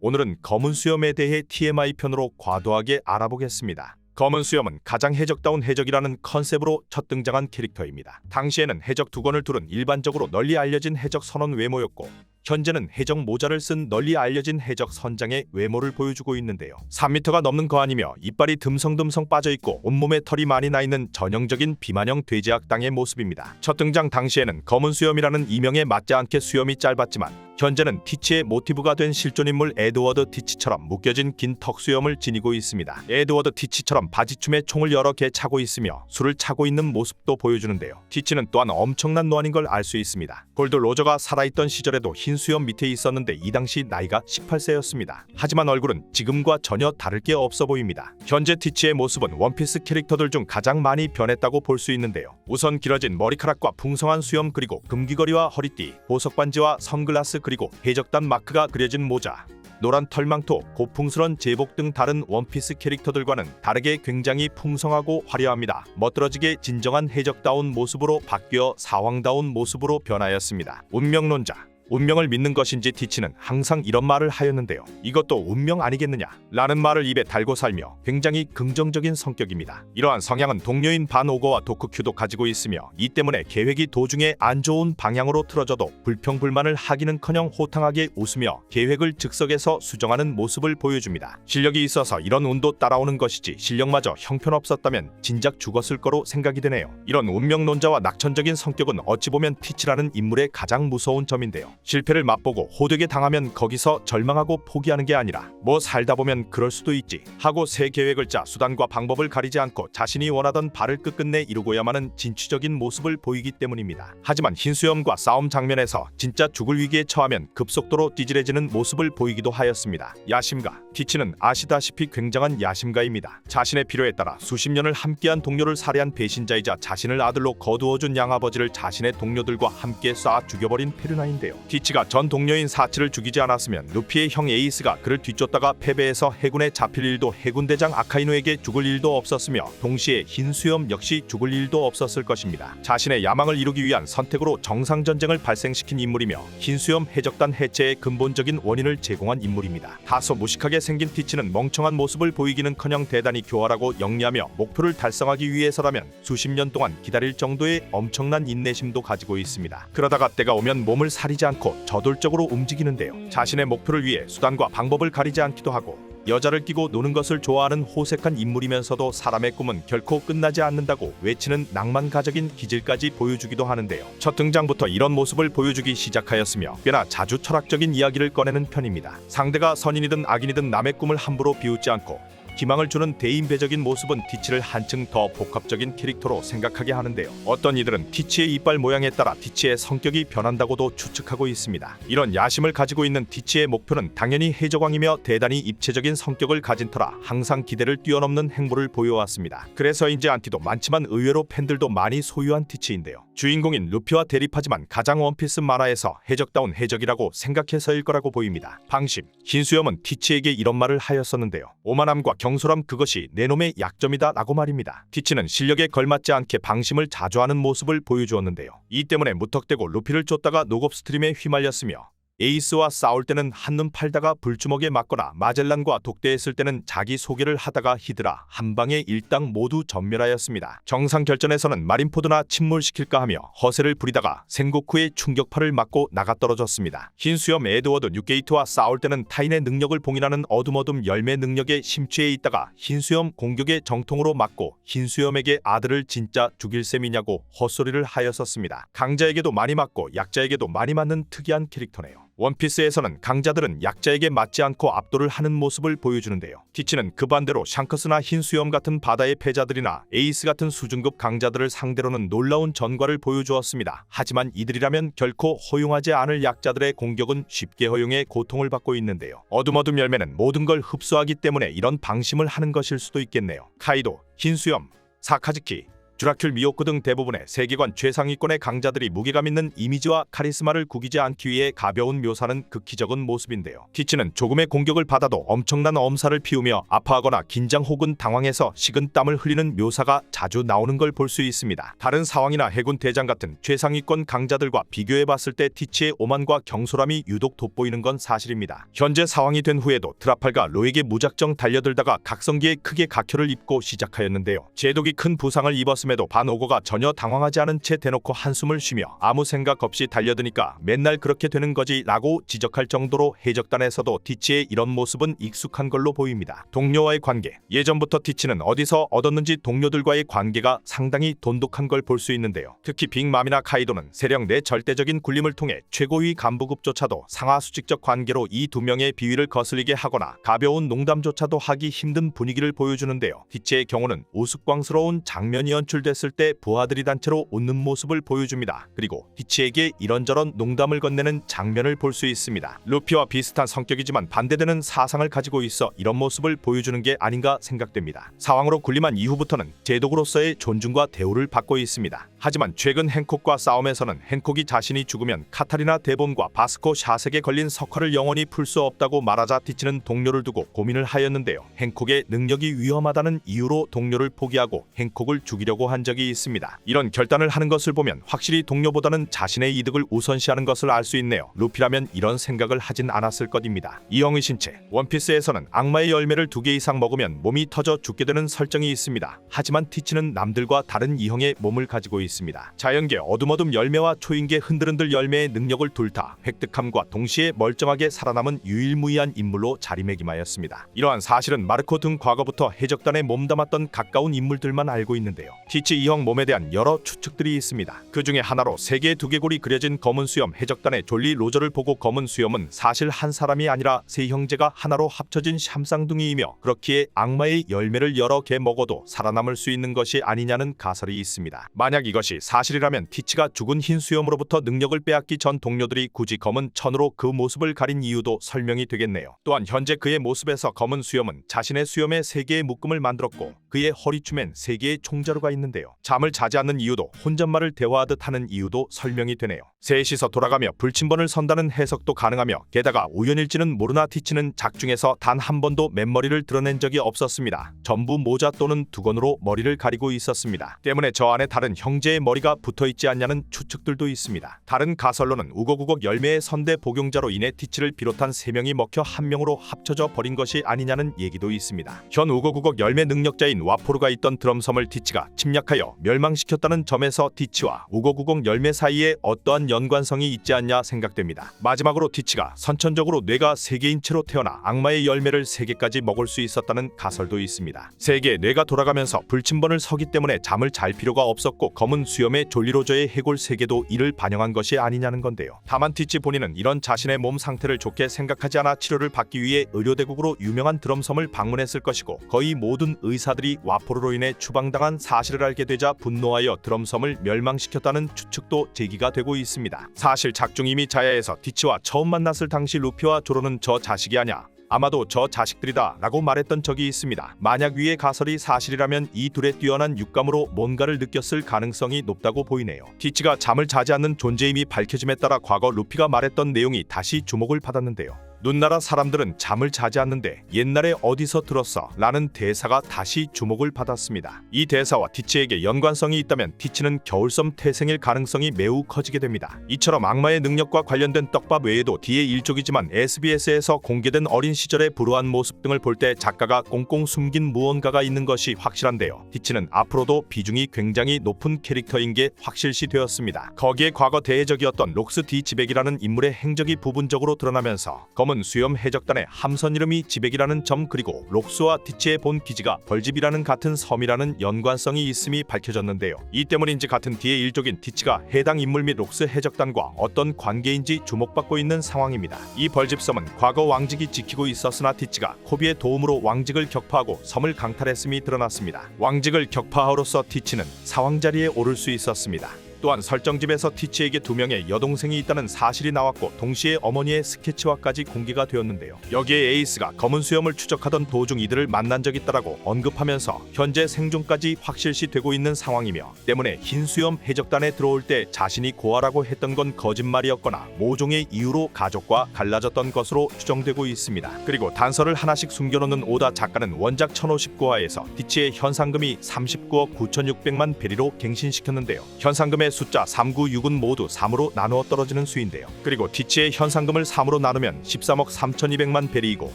오늘은 검은 수염에 대해 TMI 편으로 과도하게 알아보겠습니다. 검은 수염은 가장 해적다운 해적이라는 컨셉으로 첫 등장한 캐릭터입니다. 당시에는 해적 두건을 두른 일반적으로 널리 알려진 해적 선원 외모였고, 현재는 해적 모자를 쓴 널리 알려진 해적 선장의 외모를 보여주고 있는데요. 3m가 넘는 거안이며 이빨이 듬성듬성 빠져있고 온몸에 털이 많이 나있는 전형적인 비만형 돼지악당의 모습입니다. 첫 등장 당시에는 검은 수염이라는 이명에 맞지 않게 수염이 짧았지만, 현재는 티치의 모티브가 된 실존인물 에드워드 티치처럼 묶여진 긴 턱수염을 지니고 있습니다. 에드워드 티치처럼 바지춤에 총을 여러 개 차고 있으며 술을 차고 있는 모습도 보여주는데요. 티치는 또한 엄청난 노안인 걸 알 수 있습니다. 골드 로저가 살아있던 시절에도 흰 수염 밑에 있었는데 이 당시 나이가 18세였습니다. 하지만 얼굴은 지금과 전혀 다를 게 없어 보입니다. 현재 티치의 모습은 원피스 캐릭터들 중 가장 많이 변했다고 볼 수 있는데요. 우선 길어진 머리카락과 풍성한 수염, 그리고 금귀걸이와 허리띠, 보석 반지와 선글라스, 그리고 해적단 마크가 그려진 모자, 노란 털망토, 고풍스런 제복 등 다른 원피스 캐릭터들과는 다르게 굉장히 풍성하고 화려합니다. 멋들어지게 진정한 해적다운 모습으로 바뀌어 사황다운 모습으로 변하였습니다. 운명론자, 운명을 믿는 것인지 티치는 항상 이런 말을 하였는데요. 이것도 운명 아니겠느냐 라는 말을 입에 달고 살며 굉장히 긍정적인 성격입니다. 이러한 성향은 동료인 반오거와 도쿠큐도 가지고 있으며, 이 때문에 계획이 도중에 안 좋은 방향으로 틀어져도 불평불만을 하기는커녕 호탕하게 웃으며 계획을 즉석에서 수정하는 모습을 보여줍니다. 실력이 있어서 이런 운도 따라오는 것이지 실력마저 형편없었다면 진작 죽었을 거로 생각이 되네요. 이런 운명론자와 낙천적인 성격은 어찌 보면 티치라는 인물의 가장 무서운 점인데요. 실패를 맛보고 호되게 당하면 거기서 절망하고 포기하는 게 아니라 뭐 살다 보면 그럴 수도 있지 하고 새 계획을 짜 수단과 방법을 가리지 않고 자신이 원하던 바를 끝끝내 이루고야만 하는 진취적인 모습을 보이기 때문입니다. 하지만 흰수염과 싸움 장면에서 진짜 죽을 위기에 처하면 급속도로 찌질해지는 모습을 보이기도 하였습니다. 야심가, 티치는 아시다시피 굉장한 야심가입니다. 자신의 필요에 따라 수십 년을 함께한 동료를 살해한 배신자이자 자신을 아들로 거두어준 양아버지를 자신의 동료들과 함께 쏴 죽여버린 페르나인데요. 티치가 전 동료인 사치를 죽이지 않았으면 루피의 형 에이스가 그를 뒤쫓다가 패배해서 해군에 잡힐 일도, 해군 대장 아카이노에게 죽을 일도 없었으며, 동시에 흰수염 역시 죽을 일도 없었을 것입니다. 자신의 야망을 이루기 위한 선택으로 정상전쟁을 발생시킨 인물이며, 흰수염 해적단 해체의 근본적인 원인을 제공한 인물입니다. 다소 무식하게 생긴 티치는 멍청한 모습을 보이기는커녕 대단히 교활하고 영리하며, 목표를 달성하기 위해서라면 수십 년 동안 기다릴 정도의 엄청난 인내심도 가지고 있습니다. 그러다가 때가 오면 몸을 사리지 않고 저돌적으로 움직이는데요. 자신의 목표를 위해 수단과 방법을 가리지 않기도 하고, 여자를 끼고 노는 것을 좋아하는 호색한 인물이면서도 사람의 꿈은 결코 끝나지 않는다고 외치는 낭만가적인 기질까지 보여주기도 하는데요. 첫 등장부터 이런 모습을 보여주기 시작하였으며 꽤나 자주 철학적인 이야기를 꺼내는 편입니다. 상대가 선인이든 악인이든 남의 꿈을 함부로 비웃지 않고 희망을 주는 대인배적인 모습은 티치를 한층 더 복합적인 캐릭터로 생각하게 하는데요. 어떤 이들은 티치의 이빨 모양에 따라 티치의 성격이 변한다고도 추측하고 있습니다. 이런 야심을 가지고 있는 티치의 목표는 당연히 해적왕이며 대단히 입체적인 성격을 가진 터라 항상 기대를 뛰어넘는 행보를 보여왔습니다. 그래서인지 안티도 많지만 의외로 팬들도 많이 소유한 티치인데요. 주인공인 루피와 대립하지만 가장 원피스 만화에서 해적다운 해적이라고 생각해서일 거라고 보입니다. 방심, 흰수염은 티치에게 이런 말을 하였었는데요. 오만함과 경솔함, 그것이 내 놈의 약점이다 라고 말입니다. 티치는 실력에 걸맞지 않게 방심을 자주 하는 모습을 보여주었는데요. 이 때문에 무턱대고 루피를 쫓다가 녹업스트림에 휘말렸으며, 에이스와 싸울 때는 한눈 팔다가 불주먹에 맞거나 마젤란과 독대했을 때는 자기 소개를 하다가 히드라 한 방에 일당 모두 전멸하였습니다. 정상결전에서는 마린포드나 침몰시킬까 하며 허세를 부리다가 생고쿠의 충격파를 맞고 나가떨어졌습니다. 흰수염 에드워드 뉴게이트와 싸울 때는 타인의 능력을 봉인하는 어둠 열매 능력에 심취해 있다가 흰수염 공격에 정통으로 맞고 흰수염에게 아들을 진짜 죽일 셈이냐고 헛소리를 하였었습니다. 강자에게도 많이 맞고 약자에게도 많이 맞는 특이한 캐릭터네요. 원피스에서는 강자들은 약자에게 맞지 않고 압도를 하는 모습을 보여주는데요. 티치는 그 반대로 샹크스나 흰수염 같은 바다의 패자들이나 에이스 같은 수준급 강자들을 상대로는 놀라운 전과를 보여주었습니다. 하지만 이들이라면 결코 허용하지 않을 약자들의 공격은 쉽게 허용해 고통을 받고 있는데요. 어둠 열매는 모든 걸 흡수하기 때문에 이런 방심을 하는 것일 수도 있겠네요. 카이도, 흰수염, 사카즈키, 드라큘, 미호크 등 대부분의 세계관 최상위권의 강자들이 무게감 있는 이미지와 카리스마를 구기지 않기 위해 가벼운 묘사는 극히 적은 모습인데요. 티치는 조금의 공격을 받아도 엄청난 엄살을 피우며 아파하거나 긴장 혹은 당황해서 식은 땀을 흘리는 묘사가 자주 나오는 걸 볼 수 있습니다. 다른 사왕이나 해군 대장 같은 최상위권 강자들과 비교해봤을 때 티치의 오만과 경솔함이 유독 돋보이는 건 사실입니다. 현재 사왕이 된 후에도 트라팔과 로에게 무작정 달려들다가 각성기에 크게 각혈을 입고 시작하였는데요. 제독이 큰 부상을 입었음에도 반오거가 전혀 당황하지 않은 채 대놓고 한숨을 쉬며 아무 생각 없이 달려드니까 맨날 그렇게 되는 거지 라고 지적할 정도로 해적단에서도 티치의 이런 모습은 익숙한 걸로 보입니다. 동료와의 관계. 예전부터 티치는 어디서 얻었는지 동료들과의 관계가 상당히 돈독한 걸 볼 수 있는데요. 특히 빅맘이나 카이도는 세력 내 절대적인 굴림을 통해 최고위 간부급조차도 상하 수직적 관계로 이 두 명의 비위를 거슬리게 하거나 가벼운 농담조차도 하기 힘든 분위기를 보여주는데요. 티치의 경우는 우스꽝스러운 장면이 연출됐을 때 부하들이 단체로 웃는 모습을 보여줍니다. 그리고 티치에게 이런저런 농담을 건네는 장면을 볼 수 있습니다. 루피와 비슷한 성격이지만 반대되는 사상을 가지고 있어 이런 모습을 보여주는 게 아닌가 생각됩니다. 사왕으로 군림한 이후부터는 제독으로서의 존중과 대우를 받고 있습니다. 하지만 최근 행콕과 싸움에서는 행콕이 자신이 죽으면 카타리나 데본과 바스코 샤색에 걸린 석화를 영원히 풀 수 없다고 말하자 티치는 동료를 두고 고민을 하였는데요. 행콕의 능력이 위험하다는 이유로 동료를 포기하고 행콕을 죽이려고 한 적이 있습니다. 이런 결단을 하는 것을 보면 확실히 동료보다는 자신의 이득을 우선시하는 것을 알 수 있네요. 루피라면 이런 생각을 하진 않았을 것입니다. 이형의 신체. 원피스에서는 악마의 열매를 2개 이상 먹으면 몸이 터져 죽게 되는 설정이 있습니다. 하지만 티치는 남들과 다른 이형의 몸을 가지고 있습니다. 자연계 어둠어둠 열매와 초인계 흔들흔들 열매의 능력을 둘 다 획득함과 동시에 멀쩡하게 살아남은 유일무이한 인물로 자리매김하였습니다. 이러한 사실은 마르코 등 과거부터 해적단에 몸담았던 가까운 인물들만 알고 있는데요. 티치 이형 몸에 대한 여러 추측들이 있습니다. 그 중에 하나로 세계의 두개골이 그려진 검은 수염 해적단의 졸리 로저를 보고 검은 수염은 사실 한 사람이 아니라 세 형제가 하나로 합쳐진 샴쌍둥이이며 그렇기에 악마의 열매를 여러 개 먹어도 살아남을 수 있는 것이 아니냐는 가설이 있습니다. 만약 이것이 사실이라면 티치가 죽은 흰 수염으로부터 능력을 빼앗기 전 동료들이 굳이 검은 천으로 그 모습을 가린 이유도 설명이 되겠네요. 또한 현재 그의 모습에서 검은 수염은 자신의 수염에 3개의 묶음을 만들었고 그의 허리춤엔 3개의 총자루가 있는데요. 잠을 자지 않는 이유도 혼잣말을 대화하듯 하는 이유도 설명이 되네요. 셋이서 돌아가며 불침번을 선다는 해석도 가능하며 게다가 우연일지는 모르나 티치는 작중에서 단 한 번도 맨머리를 드러낸 적이 없었습니다. 전부 모자 또는 두건으로 머리를 가리고 있었습니다. 때문에 저 안에 다른 형제의 머리가 붙어있지 않냐는 추측들도 있습니다. 다른 가설로는 우거우걱 열매의 선대 복용자로 인해 티치를 비롯한 3명이 먹혀 1명으로 합쳐져 버린 것이 아니냐는 얘기도 있습니다. 현 우거우걱 열매 능력자인 와포르가 있던 드럼섬을 티치가 침략하여 멸망시켰다는 점에서 티치와 우거우걱 열매 사이에 어떠한 연관성이 있지 않냐 생각됩니다. 마지막으로 티치가 선천적으로 뇌가 3개인 채로 태어나 악마의 열매를 3개까지 먹을 수 있었다는 가설도 있습니다. 3개의 뇌가 돌아가면서 불침번을 서기 때문에 잠을 잘 필요가 없었고 검은 수염의 졸리로저의 해골 3개도 이를 반영한 것이 아니냐는 건데요. 다만 티치 본인은 이런 자신의 몸 상태를 좋게 생각하지 않아 치료를 받기 위해 의료대국으로 유명한 드럼섬을 방문했을 것이고 거의 모든 의사들이 와포르로 인해 추방당한 사실을 알게 되자 분노하여 드럼섬을 멸망시켰다는 추측도 제기가 되고 있습니다. 사실 작중 이미 자야에서 티치와 처음 만났을 당시 루피와 조로는 저 자식이 아냐 아마도 저 자식들이다 라고 말했던 적이 있습니다. 만약 위의 가설이 사실이라면 이 둘의 뛰어난 육감으로 뭔가를 느꼈을 가능성이 높다고 보이네요. 티치가 잠을 자지 않는 존재임이 밝혀짐에 따라 과거 루피가 말했던 내용이 다시 주목을 받았는데요. 눈나라 사람들은 잠을 자지 않는데 옛날에 어디서 들었어? 라는 대사가 다시 주목을 받았습니다. 이 대사와 티치에게 연관성이 있다면 티치는 겨울섬 태생일 가능성이 매우 커지게 됩니다. 이처럼 악마의 능력과 관련된 떡밥 외에도 D의 일족이지만 SBS에서 공개된 어린 시절의 불우한 모습 등을 볼 때 작가가 꽁꽁 숨긴 무언가가 있는 것이 확실한데요. 티치는 앞으로도 비중이 굉장히 높은 캐릭터인 게 확실시 되었습니다. 거기에 과거 대해적이었던 록스 D 지백이라는 인물의 행적이 부분적으로 드러나면서 검은 수염 해적단의 함선 이름이 지백이라는 점 그리고 록스와 티치의 본 기지가 벌집이라는 같은 섬이라는 연관성이 있음이 밝혀졌는데요. 이 때문인지 같은 D의 일족인 티치가 해당 인물 및 록스 해적단과 어떤 관계인지 주목받고 있는 상황입니다. 이 벌집섬은 과거 왕직이 지키고 있었으나 티치가 코비의 도움으로 왕직을 격파하고 섬을 강탈했음이 드러났습니다. 왕직을 격파함으로써 티치는 사왕 자리에 오를 수 있었습니다. 또한 설정집에서 티치에게 2명의 여동생이 있다는 사실이 나왔고 동시에 어머니의 스케치화까지 공개가 되었는데요. 여기에 에이스가 검은 수염을 추적하던 도중 이들을 만난 적 있다라고 언급하면서 현재 생존까지 확실시되고 있는 상황이며 때문에 흰 수염 해적단에 들어올 때 자신이 고아라고 했던 건 거짓말이었거나 모종의 이유로 가족과 갈라졌던 것으로 추정되고 있습니다. 그리고 단서를 하나씩 숨겨놓는 오다 작가는 원작 1059화에서 티치의 현상금이 39억 9,600만 베리로 갱신시켰는데요. 현상금의 숫자 396은 모두 3으로 나누어 떨어지는 수인데요. 그리고 티치의 현상금을 3으로 나누면 13억 3,200만 베리이고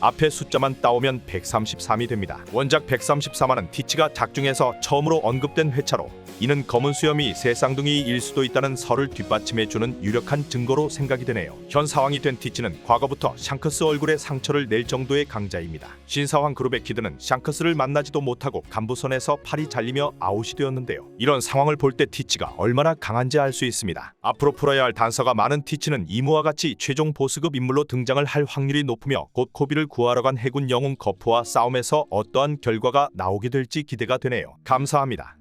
앞에 숫자만 따오면 133이 됩니다. 원작 133화는 티치가 작중에서 처음으로 언급된 회차로 이는 검은 수염이 새 쌍둥이일 수도 있다는 설을 뒷받침해주는 유력한 증거로 생각이 되네요. 현 사왕이 된 티치는 과거부터 샹크스 얼굴에 상처를 낼 정도의 강자입니다. 신사왕 그룹의 키드는 샹크스를 만나지도 못하고 간부선에서 팔이 잘리며 아웃이 되었는데요. 이런 상황을 볼 때 티치가 얼마나 강한지 알 수 있습니다. 앞으로 풀어야 할 단서가 많은 티치는 이무와 같이 최종 보스급 인물로 등장을 할 확률이 높으며 곧 코비를 구하러 간 해군 영웅 거프와 싸움에서 어떠한 결과가 나오게 될지 기대가 되네요. 감사합니다.